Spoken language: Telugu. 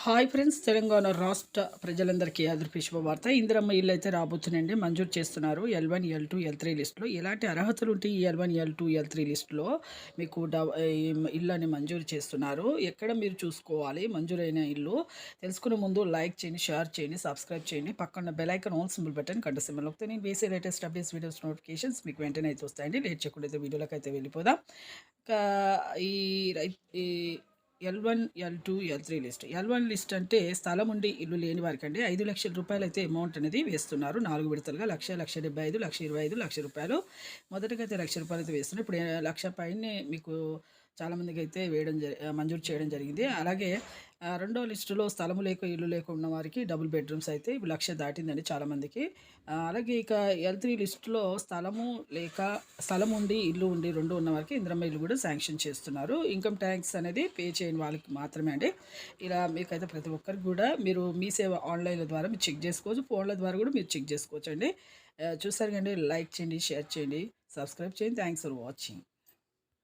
హాయ్ ఫ్రెండ్స్, తెలంగాణ రాష్ట్ర ప్రజలందరికీ అదృపి శుభవార్త. ఇందిరమ్మ ఇల్లు అయితే రాబోతుందండి, మంజూరు చేస్తున్నారు. L1, L2, L3 లిస్టులో ఎలాంటి అర్హతలు ఉంటాయి? ఈ L1, L2, L3 లిస్టులో మీకు ఇల్లు అని మంజూరు చేస్తున్నారు. ఎక్కడ మీరు చూసుకోవాలి మంజూరైన ఇల్లు తెలుసుకునే ముందు లైక్ చేయండి, షేర్ చేయండి, సబ్స్క్రైబ్ చేయండి. పక్కన bell icon all symbol button గంట సింబల్ నొక్కితే నేను వేసే లేటెస్ట్ అప్డేట్స్ వీడియోస్ నోటిఫికేషన్స్ మీకు వెంటనే అయితే వస్తాయండి. లేట్ చేయకుండా అయితే వీడియోలోకి అయితే వెళ్ళిపోదాం. ఇంకా ఈ ఈ L1, L2, L3 list. L1 list అంటే స్థలం ఉండి ఇల్లు లేని వారికి అండి. 5,00,000 రూపాయలు అయితే అమౌంట్ అనేది వేస్తున్నారు. 4 విడతలుగా 1,00,000, 1,75,000, 1,25,000, 1,00,000 రూపాయలు. మొదటగా అయితే 1,00,000 రూపాయలు అయితే వేస్తున్నారు. ఇప్పుడు 1,00,000 పైనే మీకు చాలామందికి అయితే మంజూరు చేయడం జరిగింది. అలాగే రెండో లిస్టులో స్థలము లేక ఇల్లు లేక ఉన్న వారికి డబుల్ బెడ్రూమ్స్ అయితే ఇప్పుడు 1,00,000 దాటిందండి చాలామందికి. అలాగే ఇక L3 లిస్టులో స్థలము లేక స్థలం ఉండి ఇల్లు ఉండి 2 ఉన్న వారికి ఇందిరమ్మ ఇల్లు కూడా శాంక్షన్ చేస్తున్నారు. ఇన్కమ్ ట్యాక్స్ అనేది పే చేయని వాళ్ళకి మాత్రమే అండి. ఇలా మీకైతే ప్రతి ఒక్కరికి కూడా మీరు మీ సేవ ఆన్లైన్ల ద్వారా మీరు చెక్ చేసుకోవచ్చు. ఫోన్ల ద్వారా కూడా మీరు చెక్ చేసుకోవచ్చు అండి. చూసారు కండి, లైక్ చేయండి, షేర్ చేయండి, సబ్స్క్రైబ్ చేయండి. Thanks for watching.